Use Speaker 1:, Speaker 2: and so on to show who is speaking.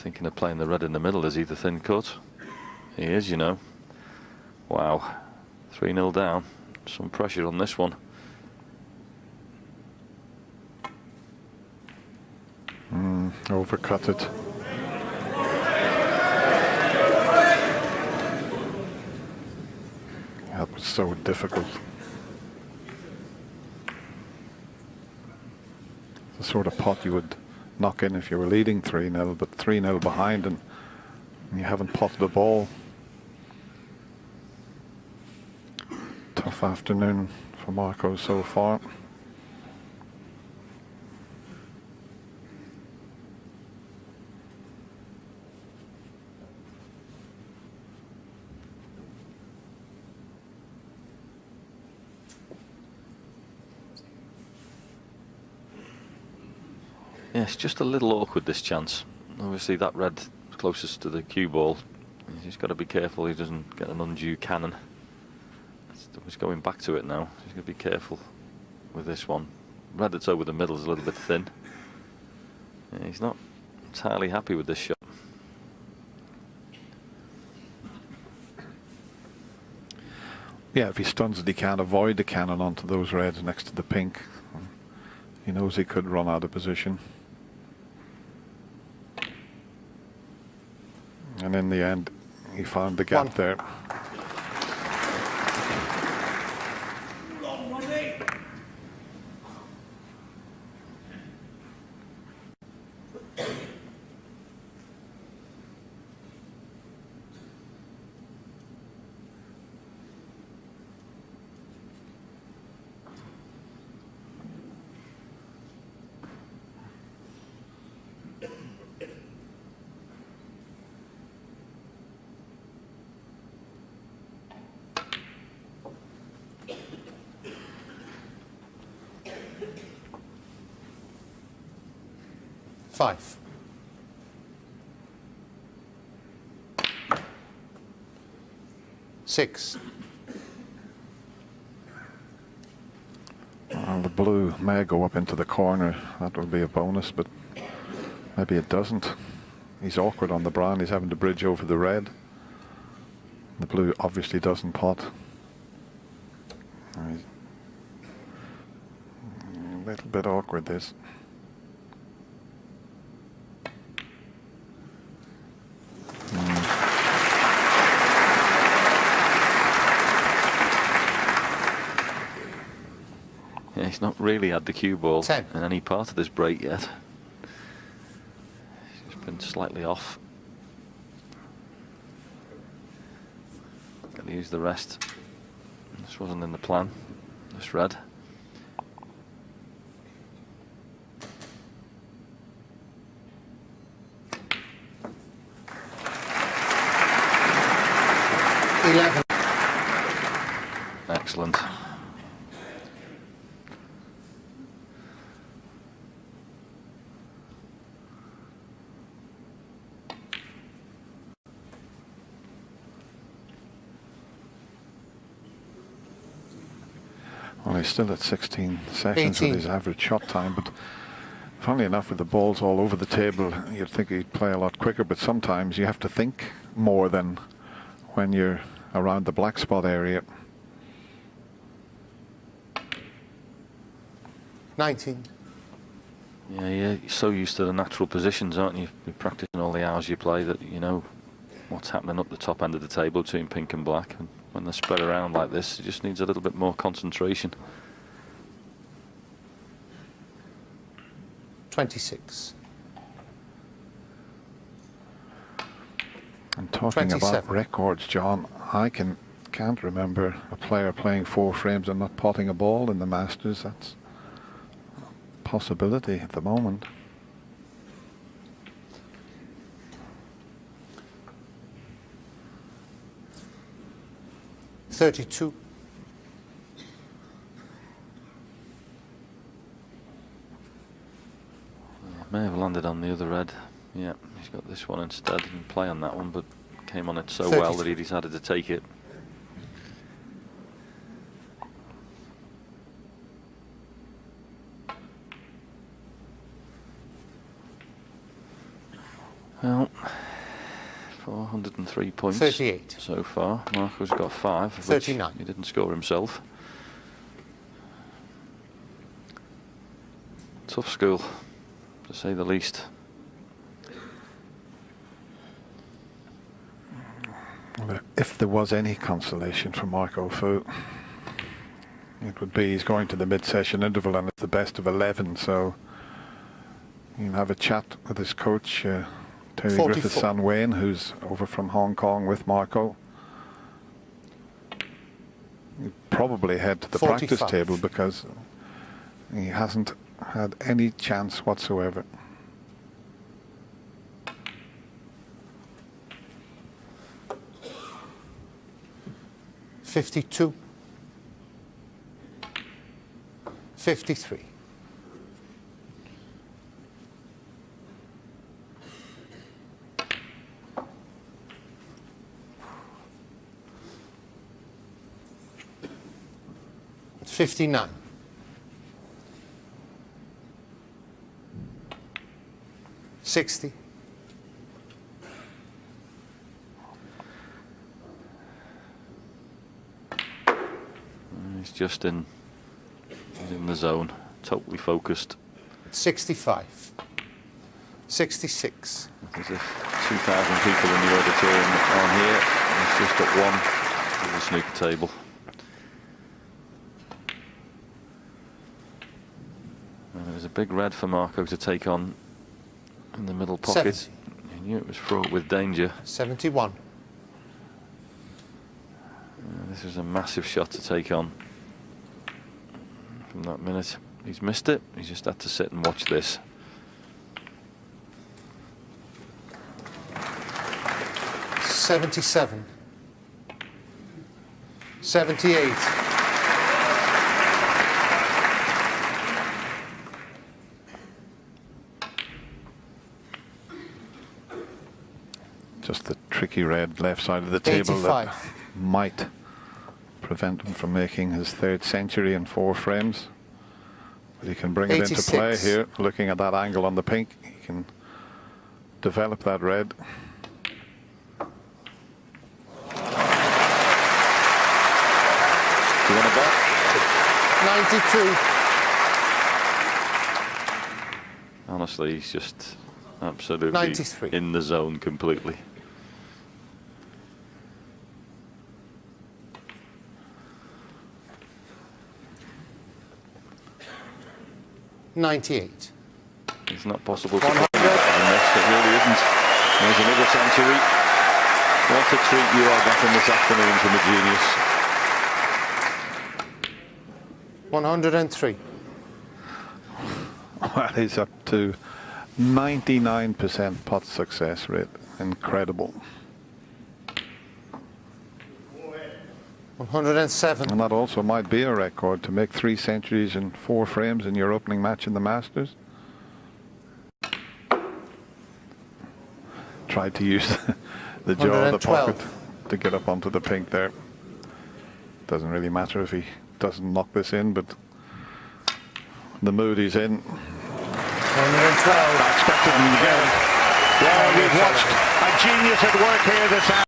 Speaker 1: thinking of playing the red in the middle. Is he the thin cut? He is, you know. Wow. 3-0 down. Some pressure on this one.
Speaker 2: Overcut it. That was so difficult. The sort of pot you would knock in if you were leading 3-0, but 3-0 behind and you haven't potted the ball. Tough afternoon for Marco so far.
Speaker 1: Yeah, it's just a little awkward, this chance. Obviously that red closest to the cue ball, he's got to be careful he doesn't get an undue cannon. He's going back to it now. He's got to be careful with this one. Red that's over the middle is a little bit thin. Yeah, he's not entirely happy with this shot.
Speaker 2: Yeah, if he stuns it, he can't avoid the cannon onto those reds next to the pink. He knows he could run out of position. And in the end, he found the gap there.
Speaker 3: Five. Six.
Speaker 2: Well, the blue may go up into the corner. That would be a bonus, but maybe it doesn't. He's awkward on the brown. He's having to bridge over the red. The blue obviously doesn't pot. A little bit awkward, this.
Speaker 1: Yeah, he's not really had the cue ball
Speaker 3: 10.
Speaker 1: in any part of this break yet. He's been slightly off. Got to use the rest. This wasn't in the plan. This red. Excellent.
Speaker 2: Well, he's still at 16 seconds
Speaker 3: 18.
Speaker 2: with his average shot time, but funnily enough, with the balls all over the table, you'd think he'd play a lot quicker, but sometimes you have to think more than when you're around the black spot area.
Speaker 3: 19.
Speaker 1: Yeah, you're so used to the natural positions, aren't you? You're practicing all the hours you play that you know what's happening up the top end of the table between pink and black. And when they're spread around like this, it just needs a little bit more concentration.
Speaker 3: 26.
Speaker 2: And talking
Speaker 3: 27.
Speaker 2: about records, John, I can't remember a player playing 4 frames and not potting a ball in the Masters. That's a possibility at the moment.
Speaker 3: $32.
Speaker 1: May have landed on the other red. Yeah, he's got this one instead. He can play on that one, but came on it so well that he decided to take it. Well, 103 points
Speaker 3: 38.
Speaker 1: so far. Marco's got 5, of which
Speaker 3: 39.
Speaker 1: he didn't score himself. Tough school, to say the least.
Speaker 2: Well, if there was any consolation for Marco Fu, it would be he's going to the mid-session interval and it's the best of 11, so you can have a chat with his coach, Terry
Speaker 3: 44.
Speaker 2: Griffith's son Wayne, who's over from Hong Kong with Marco. He'd probably head to the
Speaker 3: 45.
Speaker 2: practice table because he hasn't had any chance whatsoever.
Speaker 3: $52. 53. It's 59. 60.
Speaker 1: He's just in the zone, totally focused.
Speaker 3: 65. 66.
Speaker 1: There's 2,000 people in the auditorium on here. He's just at one on the snooker table. And there's a big red for Marco to take on in the middle pocket.
Speaker 3: 70.
Speaker 1: He knew it was fraught with danger.
Speaker 3: 71.
Speaker 1: This is a massive shot to take on from that minute. He's missed it. He's just had to sit and watch this.
Speaker 3: $77. 78.
Speaker 2: Just the tricky red left side of the table that
Speaker 3: 85.
Speaker 2: might prevent him from making his 3rd century in 4 frames. But he can bring it into
Speaker 3: 86.
Speaker 2: play here. Looking at that angle on the pink, he can develop that red.
Speaker 1: Do you want to bet?
Speaker 3: 92.
Speaker 1: Honestly, he's just absolutely
Speaker 3: 93.
Speaker 1: in the zone completely.
Speaker 3: $98.
Speaker 1: It's not possible to
Speaker 3: 100.
Speaker 1: play this. It really isn't. There's another century. What a treat you are getting this afternoon from a genius.
Speaker 3: 103.
Speaker 2: Well, he's up to 99% pot success rate. Incredible.
Speaker 3: 107.
Speaker 2: And that also might be a record to make 3 centuries in 4 frames in your opening match in the Masters. Tried to use the jaw of the
Speaker 3: 112.
Speaker 2: pocket to get up onto the pink there. Doesn't really matter if he doesn't knock this in, but the mood he's in.
Speaker 3: 112.
Speaker 2: I expected him again.
Speaker 4: Well, we've watched a genius at work here this afternoon.